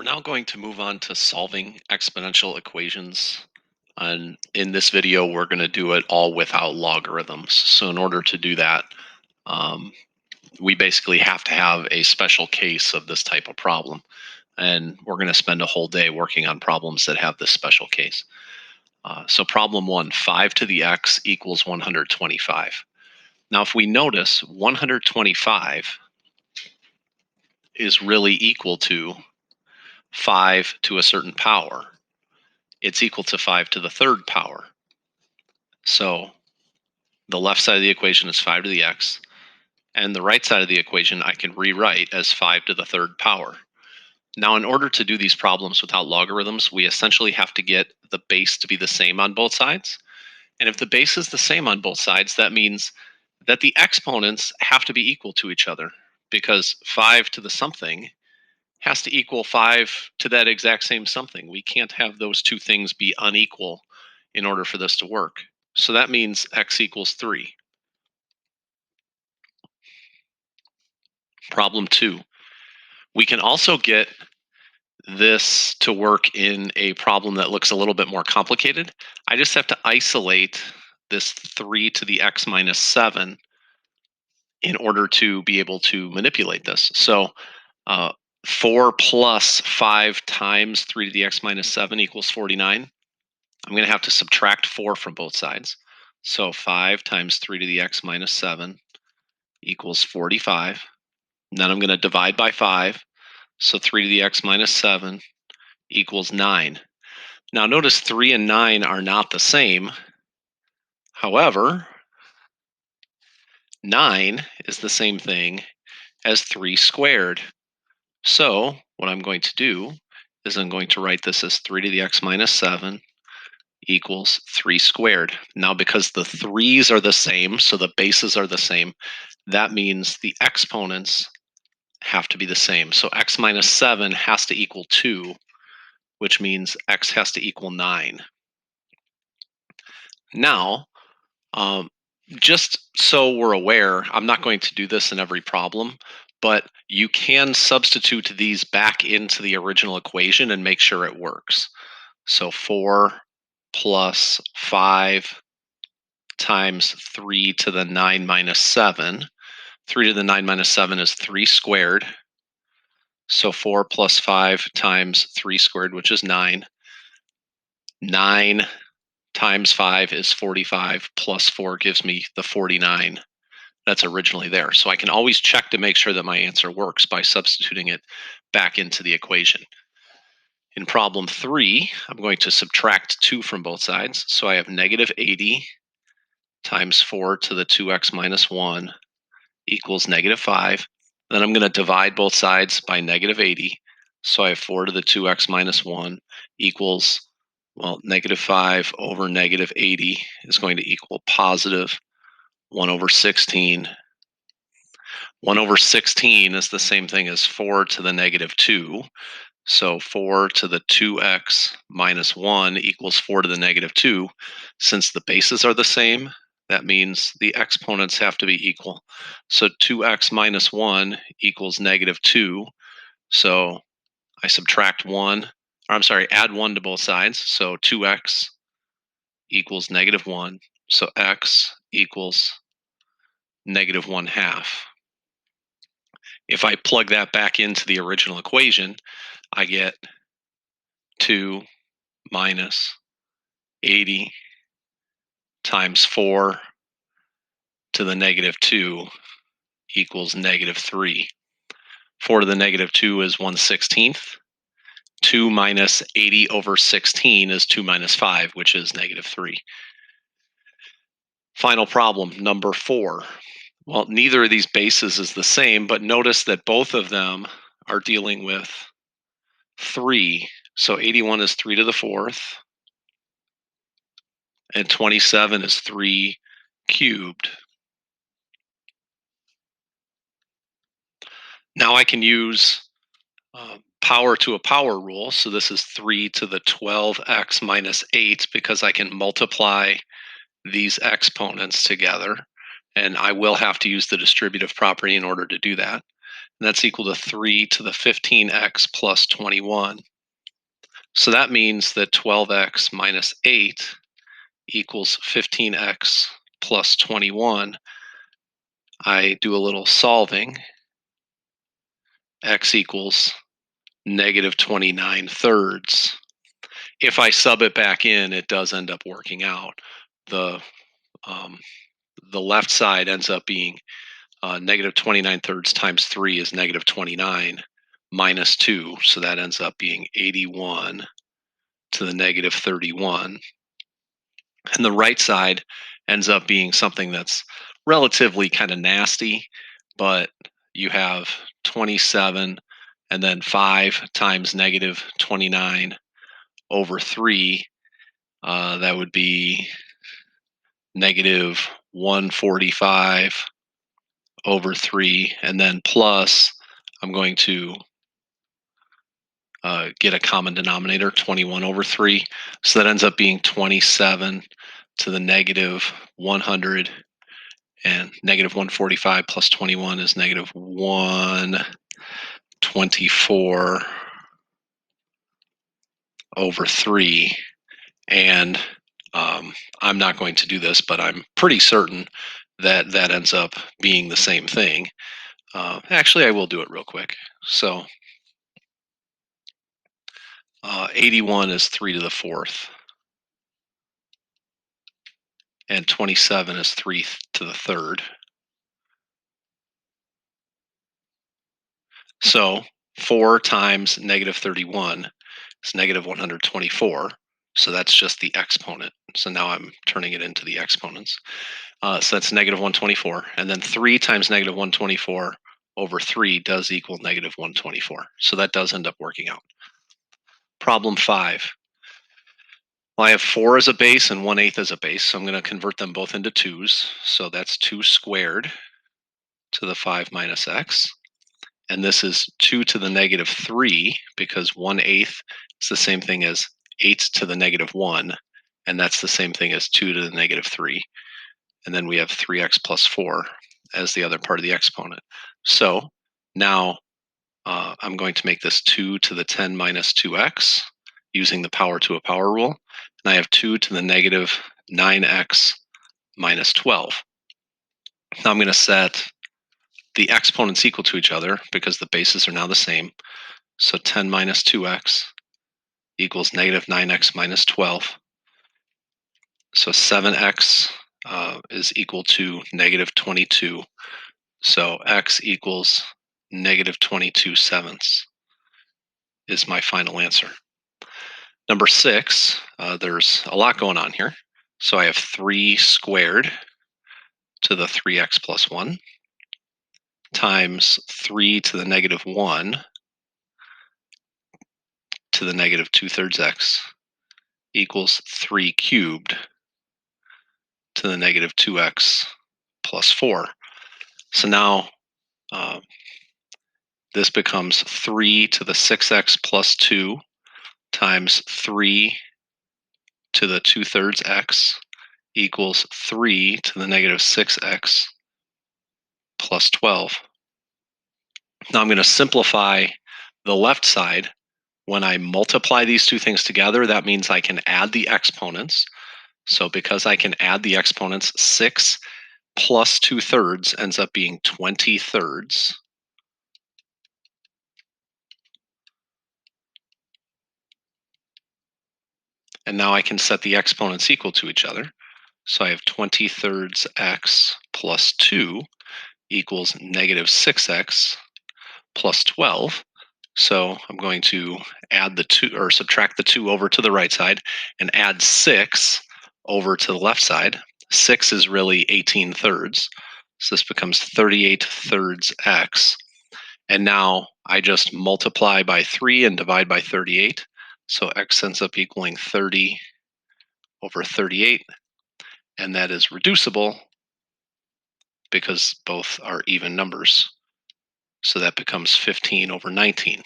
now going to move on to solving exponential equations. And in this video, we're going to do it all without logarithms. So in order to do that, um, we basically have to have a special case of this type of problem. And we're going to spend a whole day working on problems that have this special case. So problem one, 5 to the x equals 125. Now, if we notice, 125 is really equal to 5 to a certain power. It's equal to 5 to the third power. So the left side of the equation is 5 to the x, and the right side of the equation I can rewrite as 5 to the third power. Now, in order to do these problems without logarithms, we essentially have to get the base to be the same on both sides. And if the base is the same on both sides, that means that the exponents have to be equal to each other, because 5 to the something has to equal 5 to that exact same something. We can't have those two things be unequal in order for this to work. So that means x equals 3. Problem 2. We can also get this to work in a problem that looks a little bit more complicated. I just have to isolate this 3 to the x minus 7 in order to be able to manipulate this. So uh, 4 plus 5 times 3 to the x minus 7 equals 49. I'm going to have to subtract 4 from both sides. So 5 times 3 to the x minus 7 equals 45. And then I'm going to divide by 5. So 3 to the x minus 7 equals 9. Now notice 3 and 9 are not the same. However, 9 is the same thing as 3 squared. So what I'm going to do is I'm going to write this as 3 to the x minus 7 equals 3 squared. Now, because the 3's are the same, so the bases are the same, that means the exponents have to be the same. So x minus 7 has to equal 2, which means x has to equal 9. Now, just so we're aware, I'm not going to do this in every problem, but you can substitute these back into the original equation and make sure it works. So 4 plus 5 times 3 to the 9 minus 7. 3 to the 9 minus 7 is 3 squared. So 4 plus 5 times 3 squared, which is 9. 9 times 5 is 45, plus 4 gives me the 49 that's originally there. So I can always check to make sure that my answer works by substituting it back into the equation. In problem 3, I'm going to subtract 2 from both sides. So I have negative 80 times 4 to the 2x minus 1 equals negative 5. Then I'm going to divide both sides by negative 80. So I have 4 to the 2x minus 1 equals, well, negative 5 over negative 80 is going to equal positive 1 over 16. 1 over 16 is the same thing as 4 to the negative 2. So 4 to the 2x minus 1 equals 4 to the negative 2. Since the bases are the same, that means the exponents have to be equal. So 2x minus 1 equals negative 2. So I subtract 1, or I'm sorry, add 1 to both sides. So 2x equals negative 1. So x equals negative 1 half. If I plug that back into the original equation, I get 2 minus 80 times 4 to the negative 2 equals negative 3. 4 to the negative 2 is 1/16. 2 minus 80 over 16 is 2 minus 5, which is negative 3. Final problem, number 4. Well, neither of these bases is the same, but notice that both of them are dealing with 3. So 81 is 3 to the 4th, and 27 is 3 cubed. Now I can use power to a power rule. So this is 3 to the 12x minus 8 because I can multiply these exponents together. And I will have to use the distributive property in order to do that. And that's equal to 3 to the 15x plus 21. So that means that 12x minus 8 equals 15x plus 21. I do a little solving. X equals negative 29 thirds. If I sub it back in, it does end up working out. The um, the left side ends up being negative 29 thirds times 3 is negative 29 minus 2. So that ends up being 81 to the negative 31. And the right side ends up being something that's relatively kind of nasty, but you have 27 and then 5 times negative 29 over 3. That would be negative 145 over 3. And then plus, I'm going to get a common denominator, 21 over 3. So that ends up being 27 to the negative 100. And negative 145 plus 21 is negative 124 over 3. And I'm not going to do this, but I'm pretty certain that that ends up being the same thing. Actually, I will do it real quick. So 81 is 3 to the 4th, and 27 is 3 to the 3rd. So 4 times negative 31 is negative 124. So that's just the exponent. So now I'm turning it into the exponents. So that's negative 124. And then 3 times negative 124 over 3 does equal negative 124. So that does end up working out. Problem 5. Well, I have 4 as a base and 1/8 as a base. So I'm going to convert them both into 2's. So that's 2 squared to the 5 minus x. And this is 2 to the negative 3 because 1/8 is the same thing as 8 to the negative 1. And that's the same thing as 2 to the negative 3. And then we have 3x plus 4 as the other part of the exponent. So now I'm going to make this 2 to the 10 minus 2x using the power to a power rule. And I have 2 to the negative 9x minus 12. Now I'm going to set the exponents equal to each other because the bases are now the same. So 10 minus 2x equals negative 9x minus 12. So 7x is equal to negative 22. So x equals negative 22 sevenths is my final answer. Number 6, there's a lot going on here. So I have 3 squared to the 3x plus 1 times 3 to the negative 1 to the negative 2/3 x equals 3 cubed to the negative 2x plus 4. So now this becomes 3 to the 6x plus 2 times 3 to the 2/3 x equals 3 to the negative 6x plus 12. Now I'm going to simplify the left side. When I multiply these two things together, that means I can add the exponents. So because I can add the exponents, 6 plus 2/3 ends up being 20 thirds. And now I can set the exponents equal to each other. So I have 20 thirds x plus 2 equals negative 6x plus 12. So I'm going to add the 2 or subtract the 2 over to the right side and add 6 over to the left side. 6 is really 18 thirds. So this becomes 38 thirds x. And now I just multiply by 3 and divide by 38. So x ends up equaling 30 over 38. And that is reducible because both are even numbers. So that becomes 15 over 19.